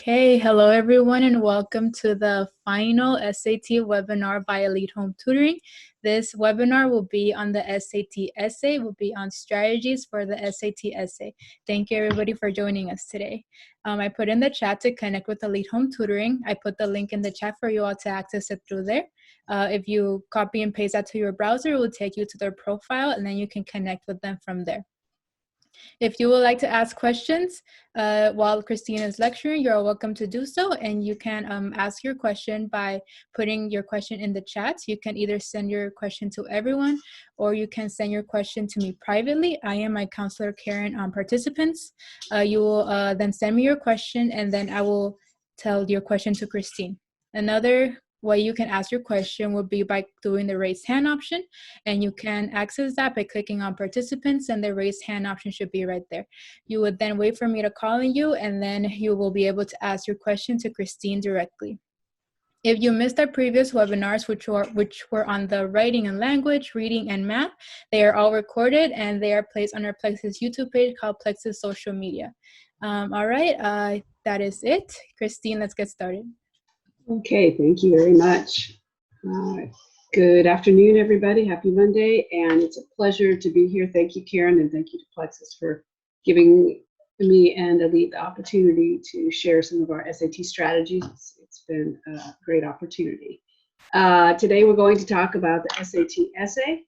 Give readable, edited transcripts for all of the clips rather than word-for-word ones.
Okay, hello everyone and welcome to the final SAT webinar by Elite Home Tutoring. This webinar will be on the SAT essay, will be on strategies for the SAT essay. Thank you everybody for joining us today. I put in the chat to connect with Elite Home Tutoring. I put the link in the chat for you all to access it through there. If you copy and paste that to your browser, it will take you to their profile and then you can connect with them from there. If you would like to ask questions while Christine is lecturing, you're welcome to do so. And you can ask your question by putting your question in the chat. You can either send your question to everyone or you can send your question to me privately. I am my counselor Karen on participants. You will then send me your question and then I will tell your question to Christine. Another way you can ask your question would be by doing the raise hand option, and you can access that by clicking on participants and the raise hand option should be right there. You would then wait for me to call on you and then you will be able to ask your question to Christine directly. If you missed our previous webinars, which were on the writing and language, reading and math, they are all recorded and they are placed on our Plexuss YouTube page called Plexuss Social Media. All right, that is it. Christine, let's get started. Okay, thank you very much. Good afternoon, everybody. Happy Monday, and it's a pleasure to be here. Thank you, Karen, and thank you to Plexuss for giving me and Elite the opportunity to share some of our SAT strategies. It's been a great opportunity. Today, we're going to talk about the SAT essay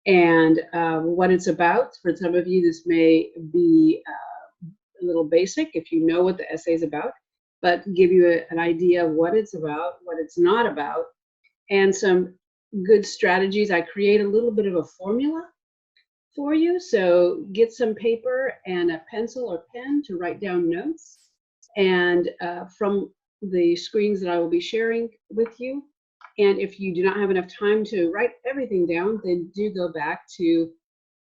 and what it's about. For some of you, this may be a little basic if you know what the essay is about, but give you an idea of what it's about, what it's not about, and some good strategies. I create a little bit of a formula for you, so get some paper and a pencil or pen to write down notes. And from the screens that I will be sharing with you, and if you do not have enough time to write everything down, then do go back to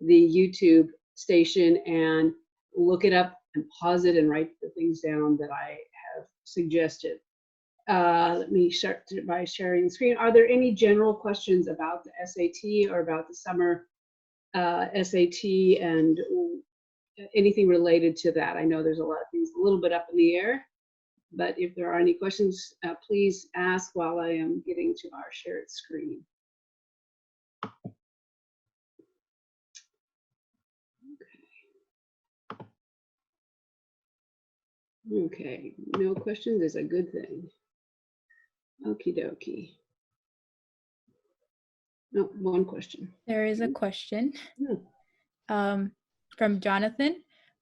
the YouTube station and look it up and pause it and write the things down that I have suggested. Let me start by sharing the screen. Are there any general questions about the SAT or about the summer SAT and anything related to that? I know there's a lot of things a little bit up in the air, but if there are any questions, please ask while I am getting to our shared screen. Okay, no questions is a good thing. Okie dokie. No, one question. There is a question from Jonathan.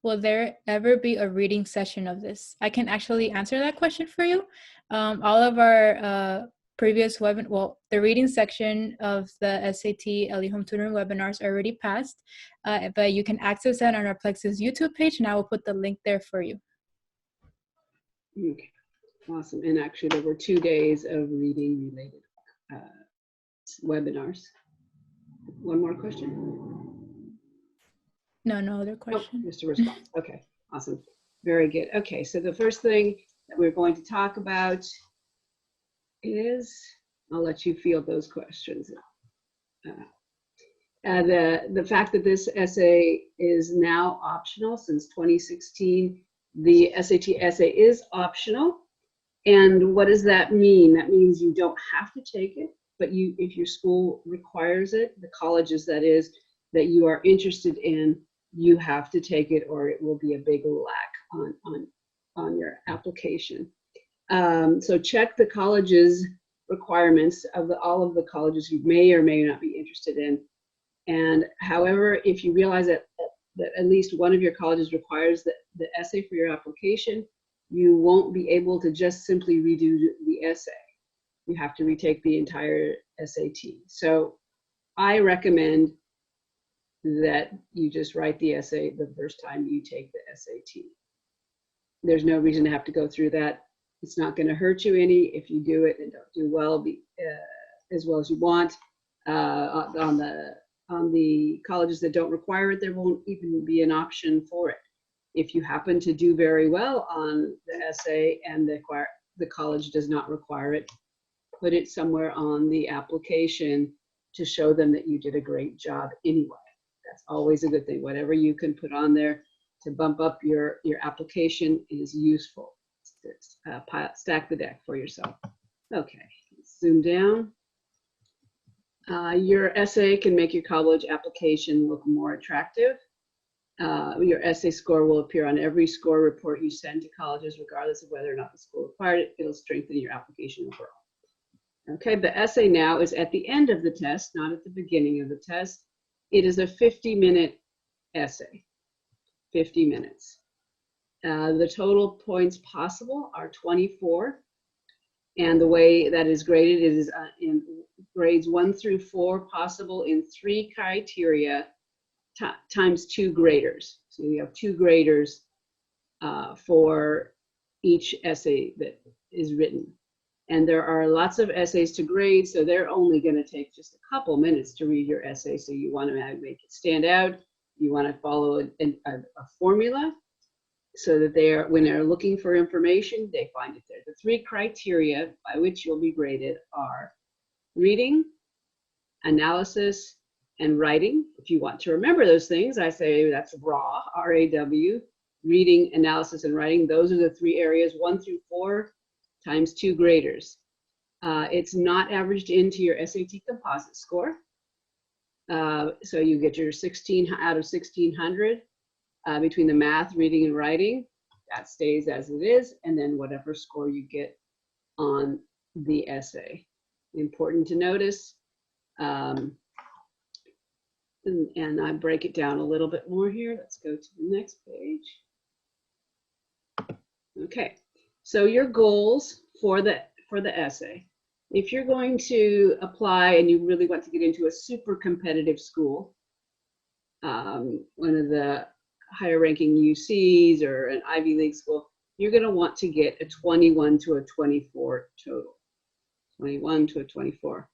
Will there ever be a reading session of this? I can actually answer that question for you. All of our previous the reading section of the SAT Elite Home Tutoring webinars already passed, but you can access that on our Plexuss YouTube page, and I will put the link there for you. Okay, awesome. And actually, there were 2 days of reading related webinars. One more question? No other question. Oh, just a response. Okay, awesome. Very good. Okay, so the first thing that we're going to talk about is, I'll let you field those questions. The fact that this essay is now optional since 2016. The SAT essay is optional. And what does that mean? That means you don't have to take it, but if your school requires it, the colleges that is, that you are interested in, you have to take it or it will be a big lack on your application. So check the college's requirements of all of the colleges you may or may not be interested in. And however, if you realize that at least one of your colleges requires the essay for your application, you won't be able to just simply redo the essay. You have to retake the entire SAT. So I recommend that you just write the essay the first time you take the SAT. There's no reason to have to go through that. It's not going to hurt you any if you do it and don't do well as well as you want. On the colleges that don't require it, there won't even be an option for it. If you happen to do very well on the essay and the college does not require it, put it somewhere on the application to show them that you did a great job anyway. That's always a good thing. Whatever you can put on there to bump up your application is useful. stack the deck for yourself. Okay, let's zoom down. Your essay can make your college application look more attractive. Your essay score will appear on every score report you send to colleges, regardless of whether or not the school required it. It'll strengthen your application overall. Okay, the essay now is at the end of the test, not at the beginning of the test. It is a 50-minute essay, 50 minutes. The total points possible are 24. And the way that is graded is in grades 1 through 4 possible in 3 criteria times 2 graders. So you have 2 graders for each essay that is written. And there are lots of essays to grade, so they're only going to take just a couple minutes to read your essay. So you want to make it stand out. You want to follow a formula so that when they're looking for information, they find it there. The 3 criteria by which you'll be graded are reading, analysis, and writing. If you want to remember those things, I say that's RAW, R-A-W, reading, analysis, and writing. Those are the 3 areas, 1 through 4 times 2 graders. It's not averaged into your SAT composite score. So you get your 16 out of 1600 between the math, reading, and writing. That stays as it is, and then whatever score you get on the essay. Important to notice, and I break it down a little bit more here. Let's go to the next page. Okay, so your goals for the essay. If you're going to apply and you really want to get into a super competitive school, one of the higher ranking UCs or an Ivy League school, you're going to want to get a 21 to a 24 total. 21 to a 24.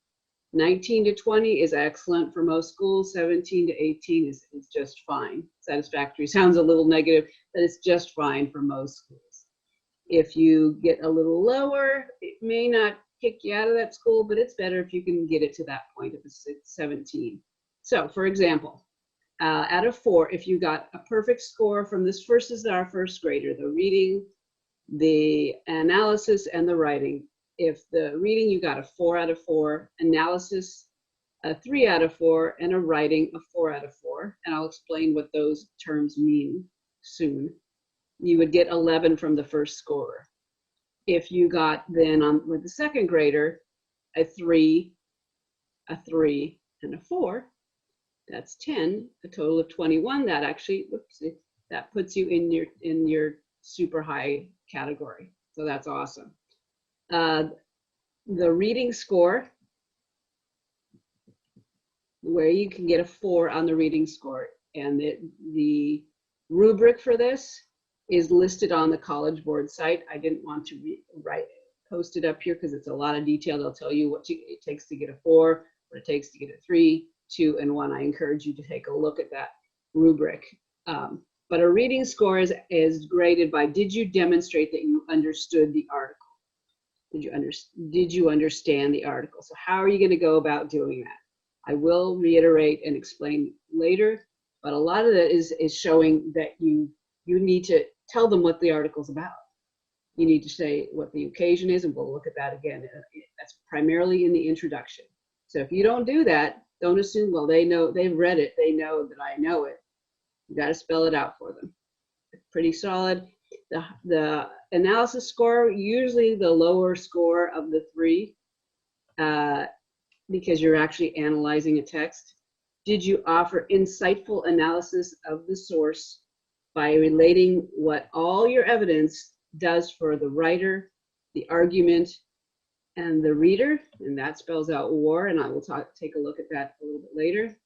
19 to 20 is excellent for most schools. 17 to 18 is just fine. Satisfactory sounds a little negative, but it's just fine for most schools. If you get a little lower, it may not kick you out of that school, but it's better if you can get it to that point of 17. So for example, out of 4, if you got a perfect score from this is our first grader, the reading, the analysis, and the writing. If the reading, you got a 4 out of 4, analysis, a 3 out of 4, and a writing, a 4 out of 4. And I'll explain what those terms mean soon. You would get 11 from the first scorer. If you got then with the second grader, a 3, and a 4, that's 10, a total of 21. That actually, that puts you in your super high category. So that's awesome. The reading score, where you can get a 4 on the reading score, and the rubric for this is listed on the College Board site. I didn't want to post it up here because it's a lot of detail. They'll tell you what it takes to get a 4, what it takes to get a 3, 2, and 1. I encourage you to take a look at that rubric. But a reading score is graded by, did you demonstrate that you understood the article? Did you understand the article? So how are you going to go about doing that? I will reiterate and explain later, but a lot of that is showing that you need to tell them what the article's about. You need to say what the occasion is, and we'll look at that again. That's primarily in the introduction. So if you don't do that, don't assume, well, they know, they've read it, they know that I know it. You got to spell it out for them. Pretty solid. The analysis score, usually the lower score of the 3, because you're actually analyzing a text. Did you offer insightful analysis of the source by relating what all your evidence does for the writer, the argument, and the reader? And that spells out war, and I will take a look at that a little bit later.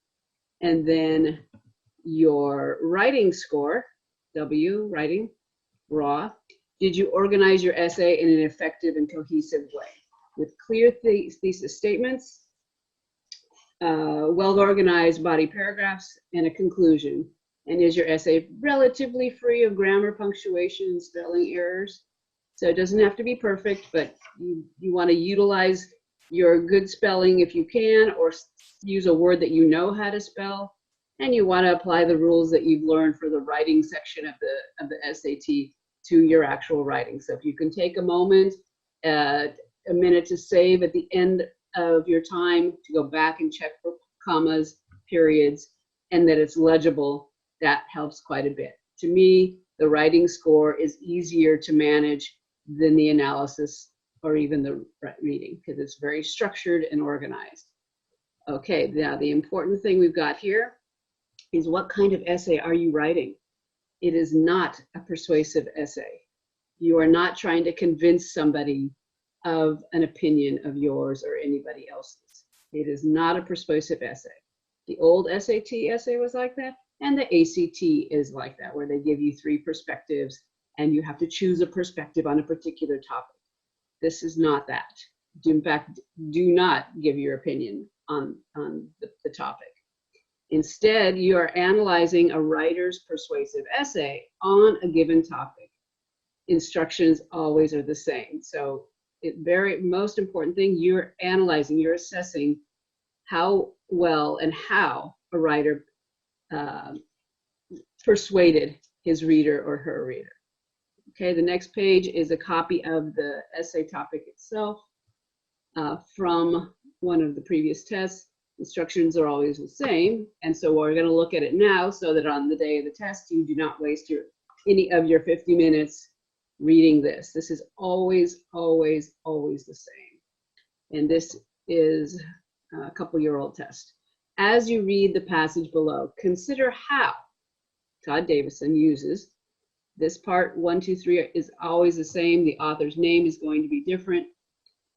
And then your writing score, W, writing, raw. Did you organize your essay in an effective and cohesive way with clear thesis statements, well-organized body paragraphs, and a conclusion? And is your essay relatively free of grammar, punctuation, and spelling errors? So it doesn't have to be perfect, but you want to utilize your good spelling if you can, or use a word that you know how to spell. And you want to apply the rules that you've learned for the writing section of the SAT to your actual writing. So if you can take a moment, a minute to save at the end of your time to go back and check for commas, periods, and that it's legible, that helps quite a bit. To me, the writing score is easier to manage than the analysis or even the reading, because it's very structured and organized. Okay, now the important thing we've got here is what kind of essay are you writing? It is not a persuasive essay. You are not trying to convince somebody of an opinion of yours or anybody else's. It is not a persuasive essay. The old SAT essay was like that, and the ACT is like that, where they give you 3 perspectives and you have to choose a perspective on a particular topic. This is not that. In fact, do not give your opinion on the topic. Instead, you are analyzing a writer's persuasive essay on a given topic. Instructions always are the same. So most important thing, you're analyzing, you're assessing how well and how a writer persuaded his reader or her reader. Okay, the next page is a copy of the essay topic itself from one of the previous tests. Instructions are always the same, and so we're going to look at it now so that on the day of the test you do not waste any of your 50 minutes reading this. This is always, always, always the same. And this is a couple-year-old test. As you read the passage below, consider how Todd Davidson uses this part 1, 2, 3 is always the same. The author's name is going to be different.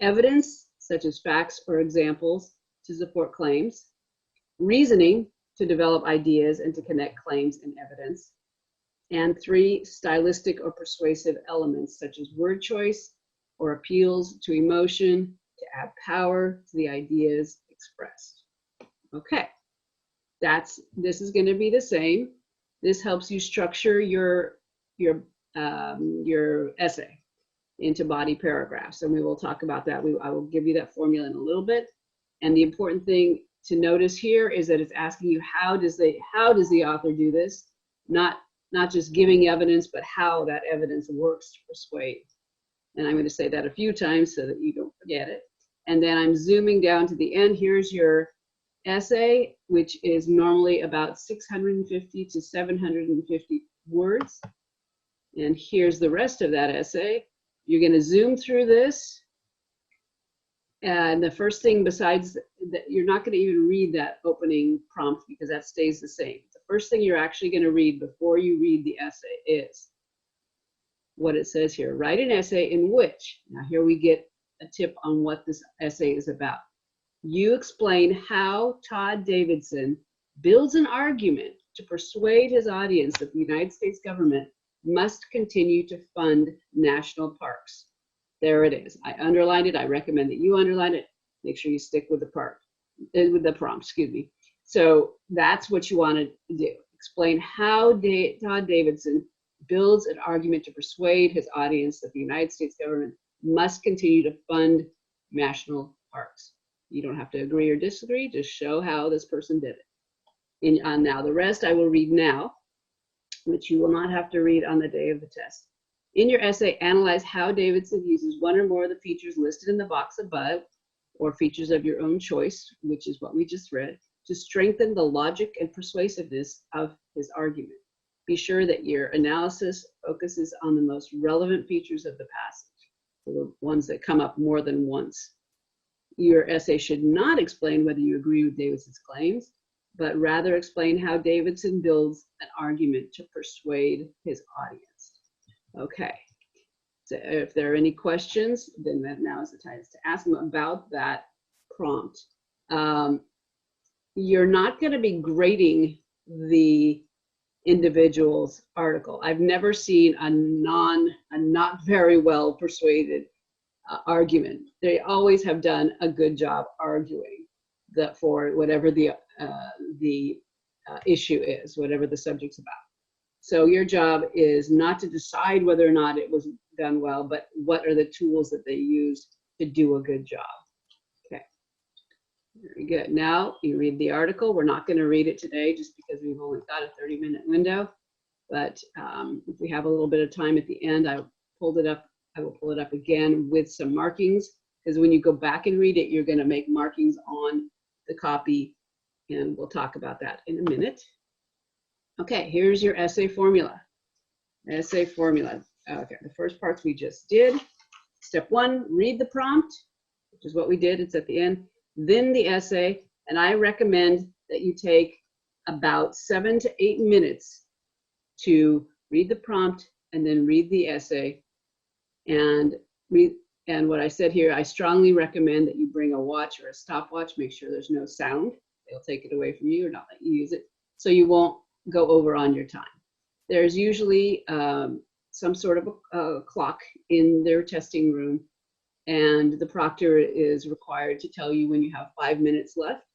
Evidence, such as facts or examples, to support claims. Reasoning, to develop ideas and to connect claims and evidence. And 3, stylistic or persuasive elements, such as word choice or appeals to emotion, to add power to the ideas expressed. Okay, this is going to be the same. This helps you structure your essay into body paragraphs, and we will talk about that. I will give you that formula in a little bit. And the important thing to notice here is that it's asking you how does the author do this, not just giving evidence, but how that evidence works to persuade. And I'm going to say that a few times so that you don't forget it. And then I'm zooming down to the end. Here's your essay, which is normally about 650 to 750 words. And here's the rest of that essay. You're going to zoom through this. And the first thing, besides that, you're not going to even read that opening prompt because that stays the same. The first thing you're actually going to read before you read the essay is what it says here. Write an essay in which, now here we get a tip on what this essay is about. You explain how Todd Davidson builds an argument to persuade his audience that the United States government must continue to fund national parks. There it is. I underlined it. I recommend that you underline it. Make sure you stick with the prompt, excuse me. So that's what you want to do. Explain how Todd Davidson builds an argument to persuade his audience that the United States government must continue to fund national parks. You don't have to agree or disagree. Just show how this person did it. Now the rest I will read now, which you will not have to read on the day of the test. In your essay, analyze how Davidson uses one or more of the features listed in the box above, or features of your own choice, which is what we just read, to strengthen the logic and persuasiveness of his argument. Be sure that your analysis focuses on the most relevant features of the passage, the ones that come up more than once. Your essay should not explain whether you agree with Davidson's claims, but rather explain how Davidson builds an argument to persuade his audience. Okay, so if there are any questions, then now is the time to ask them about that prompt. You're not going to be grading the individual's article. I've never seen a not very well persuaded argument. They always have done a good job arguing that for whatever the issue is, whatever the subject's about. So your job is not to decide whether or not it was done well, but what are the tools that they used to do a good job. Okay, very good. Now you read the article. We're not going to read it today just because we've only got a 30-minute window. But if we have a little bit of time at the end, I will pull it up again with some markings, because when you go back and read it, you're going to make markings on the copy, and we'll talk about that in a minute. Okay, here's your essay formula. Essay formula. Okay, the first parts we just did. Step 1, read the prompt, which is what we did. It's at the end. Then the essay, and I recommend that you take about 7 to 8 minutes to read the prompt and then read the essay. And what I said here, I strongly recommend that you bring a watch or a stopwatch. Make sure there's no sound. They'll take it away from you or not let you use it, so you won't go over on your time. There's usually some sort of a clock in their testing room, and the proctor is required to tell you when you have 5 minutes left.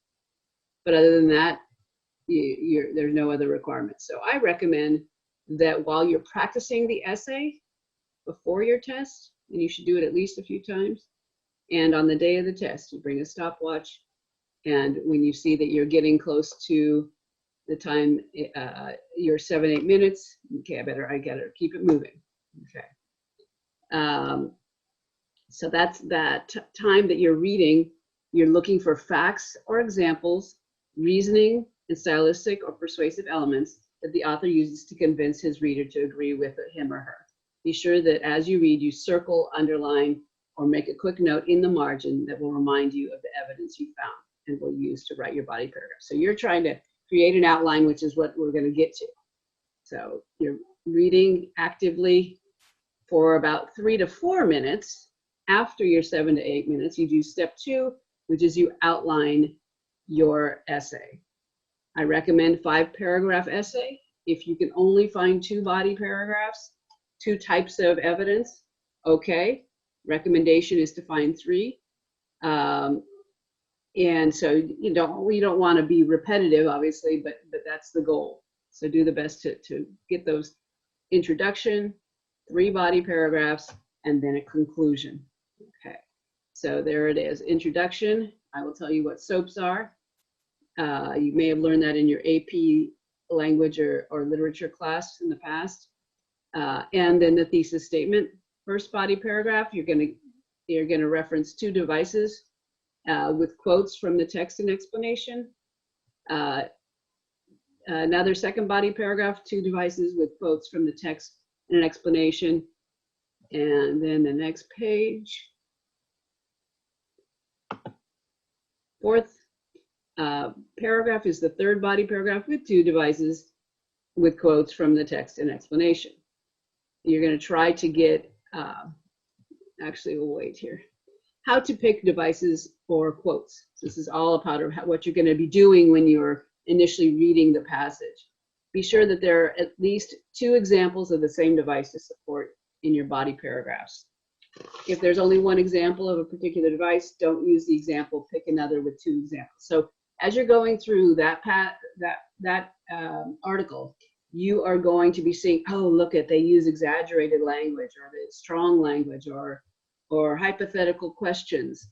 But other than that, there's no other requirements. So I recommend that while you're practicing the essay before your test, and you should do it at least a few times, and on the day of the test, you bring a stopwatch, and when you see that you're getting close to the time, your 7, 8 minutes, okay, I gotta keep it moving. Okay. So that's that time that you're reading. You're looking for facts or examples, reasoning, and stylistic or persuasive elements that the author uses to convince his reader to agree with him or her. Be sure that as you read, you circle, underline, or make a quick note in the margin that will remind you of the evidence you found and will use to write your body paragraph. So you're trying to create an outline, which is what we're going to get to. So you're reading actively for about 3 to 4 minutes. After your 7 to 8 minutes, you do step 2, which is you outline your essay. I recommend 5-paragraph essay. If you can only find 2 body paragraphs, 2 types of evidence, okay. Recommendation is to find 3. And so you don't want to be repetitive, obviously, but that's the goal. So do the best to get those introduction, 3 body paragraphs, and then a conclusion. Okay, so there it is. Introduction. I will tell you what SOAPs are. You may have learned that in your AP language or literature class in the past. And then the thesis statement. First body paragraph, you're gonna reference 2 devices with quotes from the text and explanation. Another second body paragraph, 2 devices with quotes from the text and an explanation. And then the next page. Fourth paragraph is the third body paragraph with 2 devices with quotes from the text and explanation. You're going to try to get, actually we'll wait here. How to pick devices for quotes. This is all about what you're going to be doing when you're initially reading the passage. Be sure that there are at least 2 examples of the same device to support in your body paragraphs. If there's only 1 example of a particular device, don't use the example, pick another with 2 examples. So as you're going through that article, you are going to be seeing, oh, look at, they use exaggerated language, or the strong language, or hypothetical questions,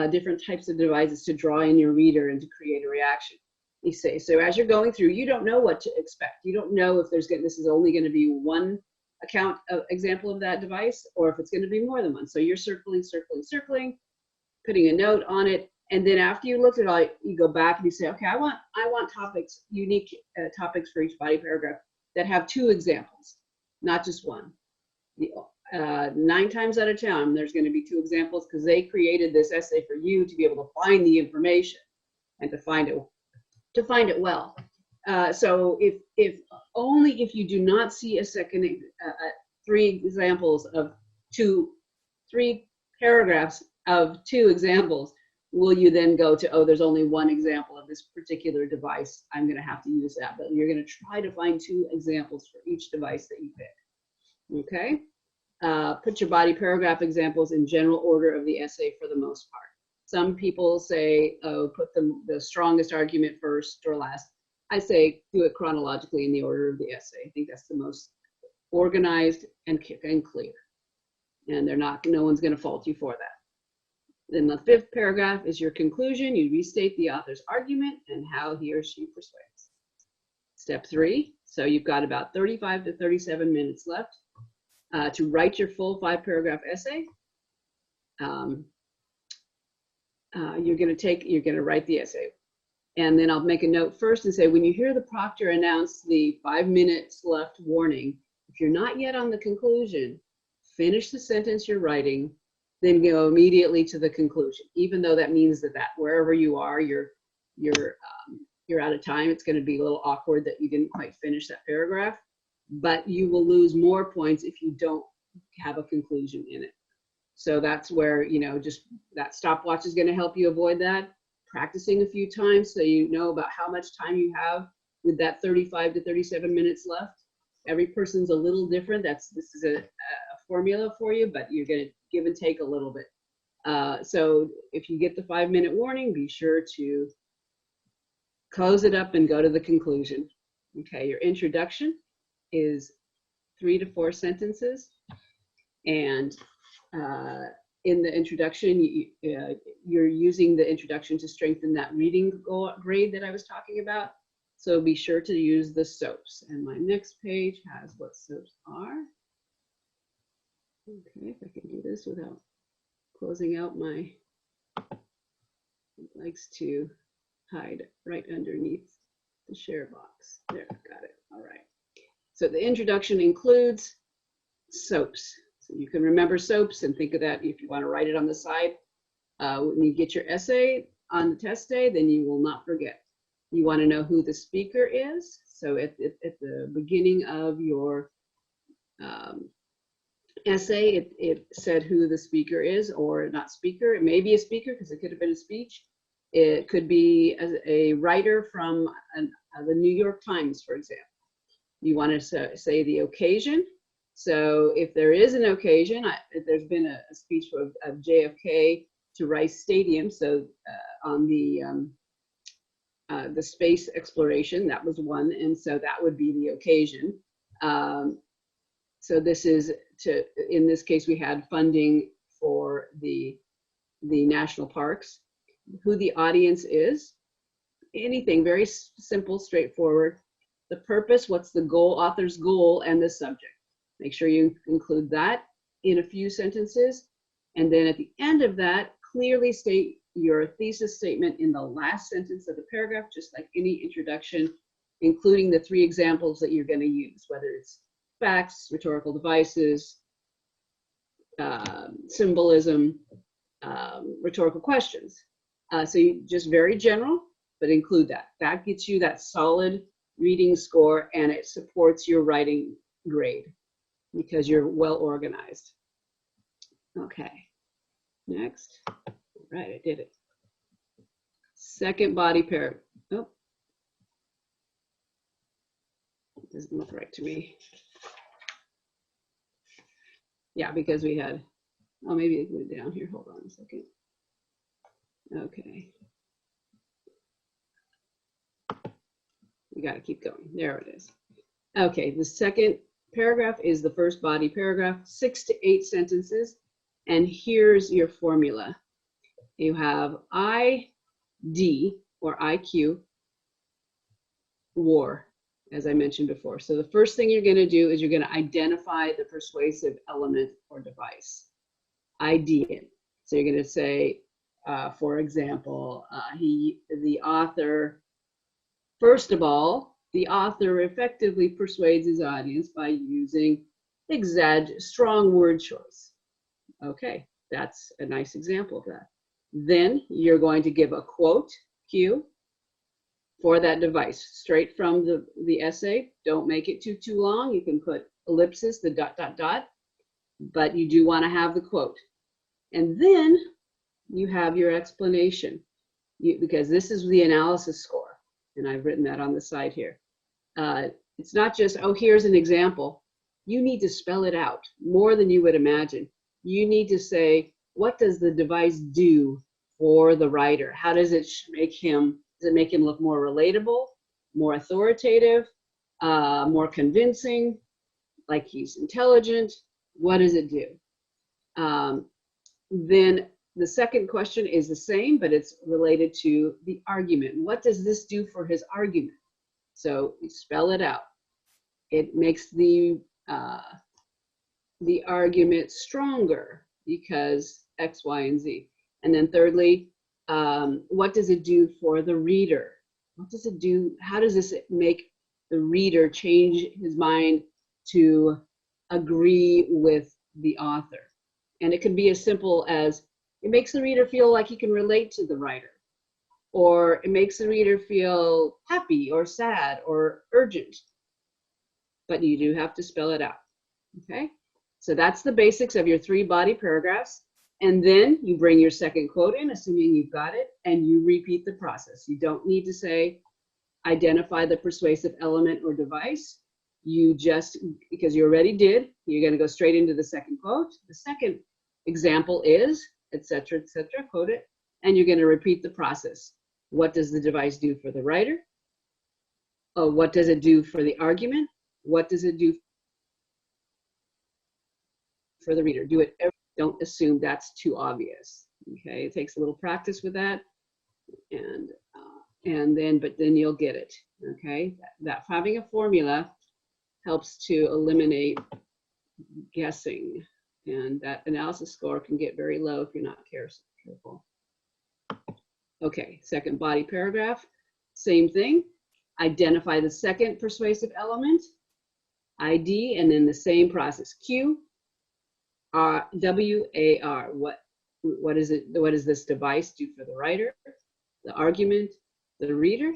different types of devices to draw in your reader and to create a reaction. You say, so as you're going through, you don't know what to expect. You don't know if this is only going to be 1 example of that device, or if it's going to be more than 1. So you're circling, putting a note on it, and then after you looked at it all, you go back and you say, okay, I want topics, unique topics for each body paragraph that have 2 examples, not just 1. 9 times out of 10, there's going to be 2 examples, because they created this essay for you to be able to find the information and to find it well. So if you do not see a second 3 examples of 3 paragraphs of 2 examples, will you then go to, oh, there's only 1 example of this particular device, I'm going to have to use that. But you're going to try to find 2 examples for each device that you pick. Okay. Put your body paragraph examples in general order of the essay for the most part. Some people say, oh, put the strongest argument first or last. I say do it chronologically in the order of the essay. I think that's the most organized and clear. And no one's going to fault you for that. Then the 5th paragraph is your conclusion. You restate the author's argument and how he or she persuades. Step 3, so you've got about 35 to 37 minutes left to write your full 5-paragraph essay. You're going to write the essay. And then I'll make a note first and say, when you hear the proctor announce the 5 minutes left warning, if you're not yet on the conclusion, finish the sentence you're writing, then go immediately to the conclusion. Even though that means that wherever you are, you're out of time. It's going to be a little awkward that you didn't quite finish that paragraph, but you will lose more points if you don't have a conclusion in it. So that's where, just that stopwatch is going to help you avoid that. Practicing a few times so you know about how much time you have with that 35 to 37 minutes left. Every person's a little different. This is a formula for you, but you're going to give and take a little bit. So if you get the 5-minute warning, be sure to close it up and go to the conclusion. Okay, your introduction is 3 to 4 sentences. And in the introduction, you're using the introduction to strengthen that reading grade that I was talking about. So be sure to use the SOAPs. And my next page has what SOAPs are. Okay, if I can do this without closing out it likes to hide right underneath the share box. There, got it. All right. So the introduction includes SOAPs. So you can remember SOAPs and think of that if you want to write it on the side. When you get your essay on the test day, then you will not forget. You want to know who the speaker is. So at the beginning of your essay, it said who the speaker is, or not speaker. It may be a speaker because it could have been a speech. It could be a writer from the New York Times, for example. You want to say the occasion. So if there is an occasion, there's been a speech of JFK to Rice Stadium. So on the space exploration, that was one, and so that would be the occasion. So this is in this case, we had funding for the national parks. Who the audience is, anything very simple, straightforward. The purpose, what's the goal, author's goal, and the subject. Make sure you include that in a few sentences. And then at the end of that, clearly state your thesis statement in the last sentence of the paragraph, just like any introduction, including the 3 examples that you're going to use, whether it's facts, rhetorical devices, symbolism, rhetorical questions. So you just very general, but include that. That gets you that solid reading score, and it supports your writing grade because you're well organized. Okay, next. All right, I did it. Second body paragraph. Oh, it doesn't look right to me. Yeah, because we had, oh, maybe it went down here. Hold on a second. Okay. We got to keep going. There it is. Okay, the second paragraph is the first body paragraph, 6 to 8 sentences. And here's your formula. You have ID or IQ, war, as I mentioned before. So the first thing you're going to do is you're going to identify the persuasive element or device. ID it. So you're going to say, for example, the author, first of all, the author effectively persuades his audience by using strong word choice. Okay, that's a nice example of that. Then you're going to give a quote cue for that device, straight from the essay. Don't make it too long. You can put ellipsis, the ... but you do want to have the quote. And then you have your explanation, because this is the analysis score, and I've written that on the side here. It's not just, oh, here's an example. You need to spell it out more than you would imagine. You need to say, what does the device do for the writer? How does it make him look more relatable, more authoritative, more convincing, like he's intelligent? What does it do? Then the second question is the same, but it's related to the argument. What does this do for his argument? So you spell it out. It makes the argument stronger because X, Y, and Z. And then thirdly, what does it do for the reader? What does it do? How does this make the reader change his mind to agree with the author? And it can be as simple as it makes the reader feel like he can relate to the writer, or it makes the reader feel happy or sad or urgent. But you do have to spell it out, okay? So that's the basics of your 3 body paragraphs. And then you bring your second quote in, assuming you've got it, and you repeat the process. You don't need to say, identify the persuasive element or device. You just, because you already did, you're going to go straight into the second quote. The second example is, et cetera, quote it, and you're going to repeat the process. What does the device do for the writer? What does it do for the argument? What does it do for the reader? Do it don't assume that's too obvious. Okay, it takes a little practice with that, and then you'll get it. Okay, that having a formula helps to eliminate guessing, and that analysis score can get very low if you're not careful. Okay, second body paragraph, same thing. Identify the second persuasive element, ID, and then the same process. Q, R, W, A, R. What is it? What does this device do for the writer, the argument, the reader?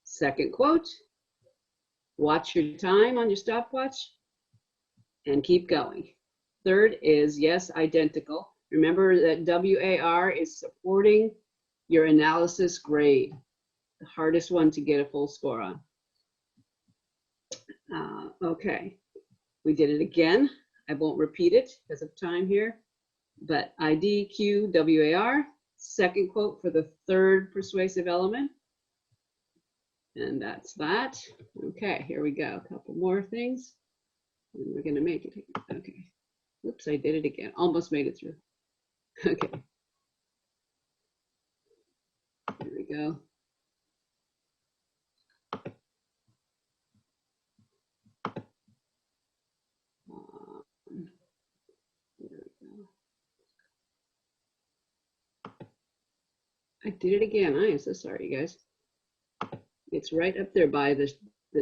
Second quote. Watch your time on your stopwatch and keep going. Third is yes, identical. Remember that WAR is supporting your analysis grade, the hardest one to get a full score on. Okay, we did it again. I won't repeat it because of time here, but ID, Q, WAR, second quote for the third persuasive element. And that's that. Okay, here we go. A couple more things. And we're going to make it. Okay. Oops, I did it again. Almost made it through. Okay. Here we go. There we go. I did it again. I am so sorry, you guys. It's right up there by the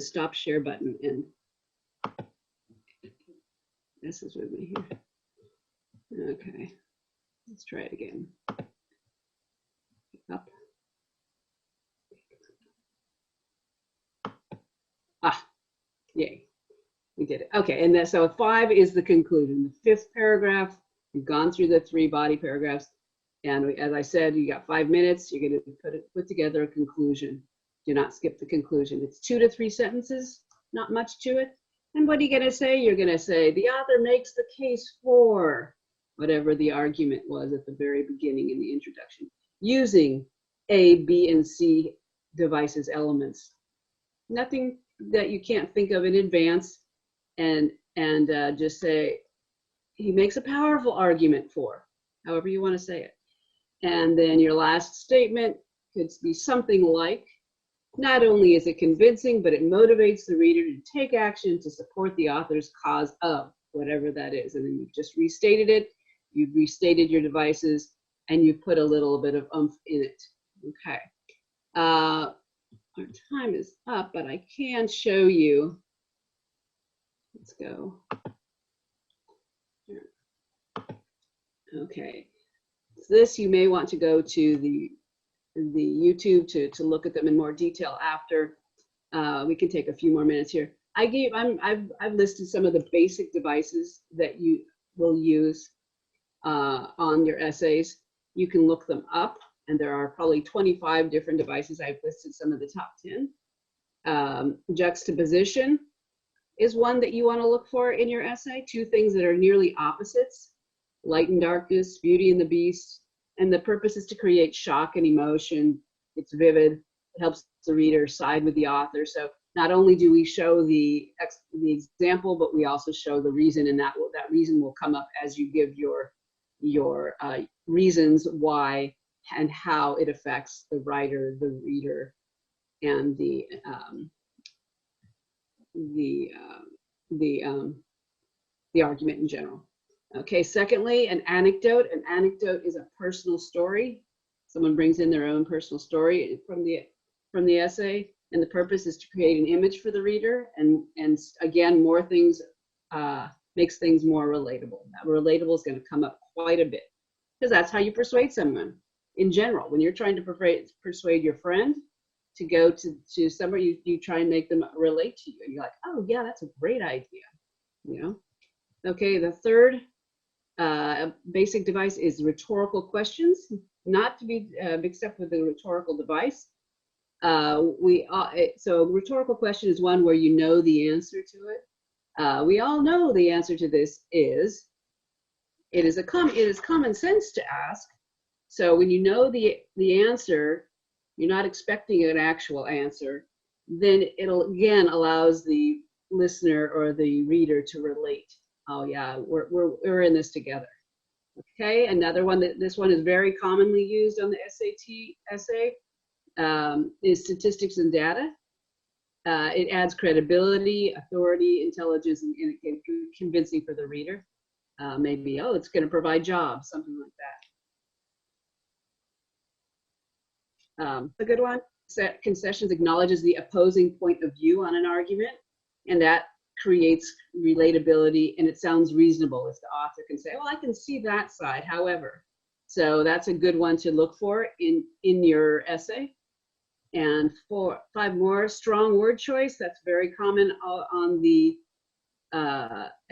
stop share button, and this is with me here. Okay, let's try it again. Up. Yay, we did it. Okay, and then, so 5 is the conclusion. The 5th paragraph, we've gone through the 3 body paragraphs, and as I said, you got 5 minutes. You're going to put together a conclusion. Do not skip the conclusion. It's 2 to 3 sentences, not much to it. And what are you going to say? You're going to say, the author makes the case for whatever the argument was at the very beginning in the introduction, using A, B, and C devices, elements. Nothing that you can't think of in advance, and just say, he makes a powerful argument for, however you want to say it. And then your last statement could be something like, not only is it convincing, but it motivates the reader to take action to support the author's cause of whatever that is. And then you've just restated it, you've restated your devices, and you've put a little bit of oomph in it. Okay. Our time is up, but I can show you. Let's go. Here. Okay. So this, you may want to go to the YouTube to look at them in more detail after. We can take a few more minutes here. I've listed some of the basic devices that you will use on your essays. You can look them up, and there are probably 25 different devices. I've listed some of the top 10. Juxtaposition is one that you want to look for in your essay. 2 things that are nearly opposites: light and darkness, Beauty and the Beast. And the purpose is to create shock and emotion. It's vivid. It helps the reader side with the author. So not only do we show the example, but we also show the reason, and that reason will come up as you give your reasons why and how it affects the writer, the reader, and the argument in general. Okay, secondly, an anecdote. An anecdote is a personal story. Someone brings in their own personal story from the essay, and the purpose is to create an image for the reader, and again, more things makes things more relatable. That relatable is going to come up quite a bit, because that's how you persuade someone in general. When you're trying to persuade your friend to go to somewhere, you try and make them relate to you, and you're like, oh yeah, that's a great idea, you know. Okay, the third basic device is rhetorical questions, not to be mixed up with the rhetorical device. So rhetorical question is one where you know the answer to it. We all know the answer to this is, it is common sense to ask. So when you know the answer, you're not expecting an actual answer, then it'll again allows the listener or the reader to relate. Oh yeah, we're in this together. Okay, another one this one is very commonly used on the SAT essay is statistics and data. It adds credibility, authority, intelligence, and convincing for the reader. Maybe, oh, it's going to provide jobs, something like that. A good one, concessions acknowledges the opposing point of view on an argument, and that creates relatability, and it sounds reasonable if the author can say, well, I can see that side, however. So that's a good one to look for in your essay. And 5 more, strong word choice. That's very common on the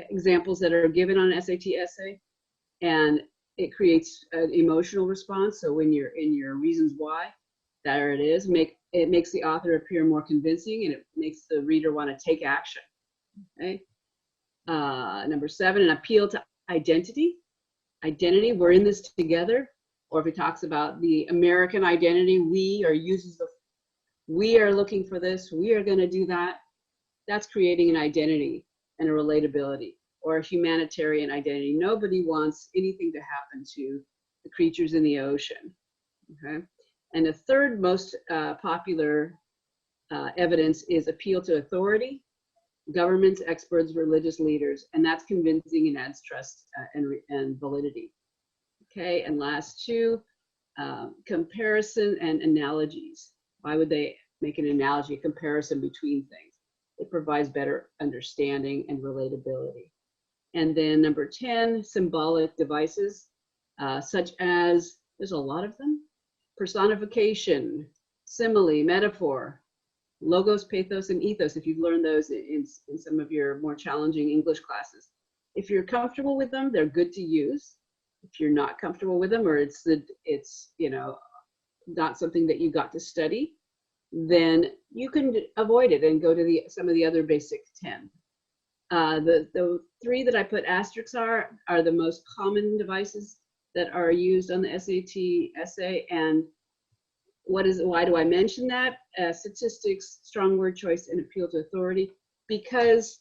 examples that are given on an SAT essay. And it creates an emotional response. So when you're in your reasons why, there it is. It makes the author appear more convincing, and it makes the reader want to take action. Okay. Number 7, an appeal to identity. Identity, we're in this together. Or if it talks about the American identity, we, or uses the we are looking for this, we are going to do that. That's creating an identity and a relatability, or a humanitarian identity. Nobody wants anything to happen to the creatures in the ocean. Okay. And the third most popular evidence is appeal to authority, governments, experts, religious leaders, and that's convincing and adds trust and validity. Okay, and last 2, comparison and analogies. Why would they make an analogy, a comparison between things? It provides better understanding and relatability. And then number 10, symbolic devices, such as, there's a lot of them, personification, simile, metaphor, logos, pathos, and ethos, if you've learned those in some of your more challenging English classes. If you're comfortable with them, they're good to use. If you're not comfortable with them, or it's you know, not something that you got to study, then you can avoid it and go to some of the other basic 10. The 3 that I put asterisks are the most common devices that are used on the SAT essay. And why do I mention that? Statistics, strong word choice, and appeal to authority. Because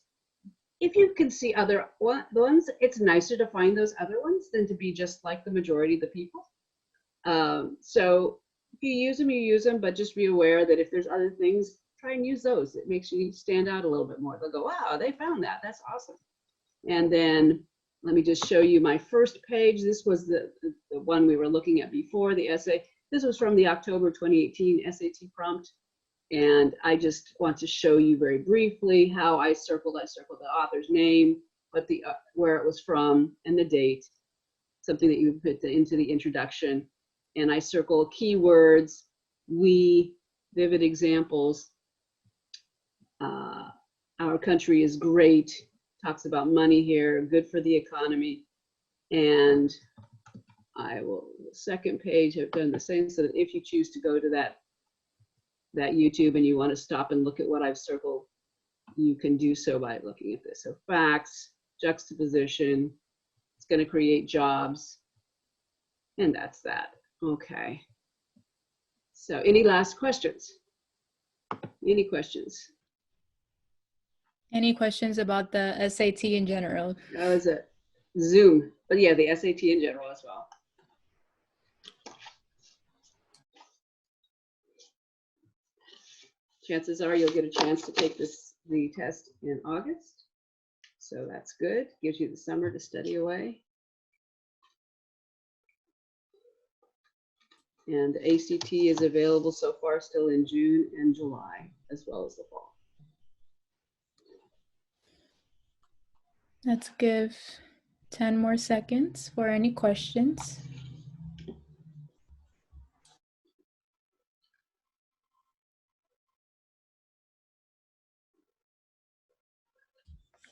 if you can see other ones, it's nicer to find those other ones than to be just like the majority of the people. So if you use them, you use them, but just be aware that if there's other things, try and use those. It makes you stand out a little bit more. They'll go, wow, they found that. That's awesome. And then let me just show you my first page. This was the one we were looking at before, the essay. This was from the October 2018 SAT prompt. And I just want to show you very briefly how I circled the author's name, where it was from, and the date, something that you put into the introduction. And I circle keywords, vivid examples. Our country is great, talks about money here, good for the economy. And the second page have done the same, so that if you choose to go to that YouTube and you want to stop and look at what I've circled, you can do so by looking at this. So facts, juxtaposition, it's going to create jobs, and that's that. Okay. So any last questions? Any questions? Any questions about the SAT in general? That was a Zoom, but yeah, the SAT in general as well. chances are you'll get a chance to take the test in August. So that's good. Gives you the summer to study away. And the ACT is available so far still in June and July, as well as the fall. Let's give 10 more seconds for any questions.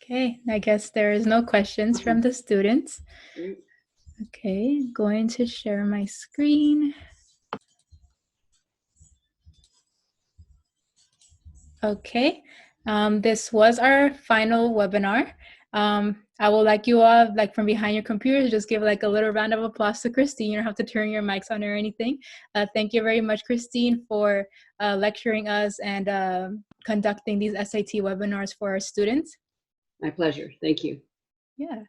Okay, I guess there is no questions from the students. Okay, going to share my screen. Okay, this was our final webinar. I would like you all, like from behind your computers, just give like a little round of applause to Christine. You don't have to turn your mics on or anything. Thank you very much, Christine, for lecturing us and conducting these SAT webinars for our students. My pleasure. Thank you. Yeah.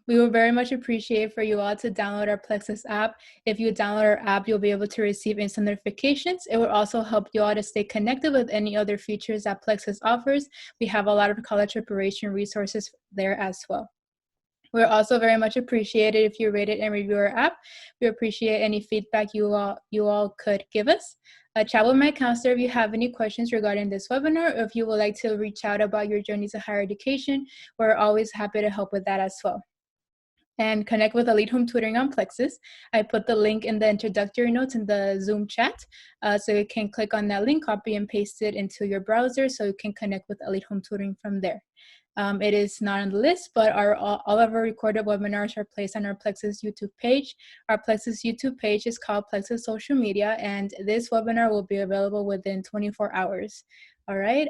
We would very much appreciate for you all to download our Plexuss app. If you download our app, you'll be able to receive instant notifications. It will also help you all to stay connected with any other features that Plexuss offers. We have a lot of college preparation resources there as well. We're also very much appreciated if you rate it and review our app. We appreciate any feedback you all could give us. Chat with my counselor if you have any questions regarding this webinar, or if you would like to reach out about your journey to higher education. We're always happy to help with that as well. And connect with Elite Home Tutoring on Plexuss. I put the link in the introductory notes in the Zoom chat, so you can click on that link, copy and paste it into your browser so you can connect with Elite Home Tutoring from there. It is not on the list, but all of our recorded webinars are placed on our Plexuss YouTube page. Our Plexuss YouTube page is called Plexuss Social Media, and this webinar will be available within 24 hours. All right,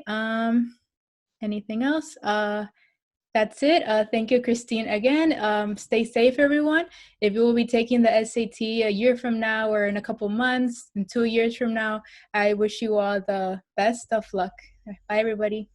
anything else? That's it. Thank you, Christine, again. Stay safe, everyone. If you will be taking the SAT a year from now or in a couple months, and 2 years from now, I wish you all the best of luck. Bye, everybody.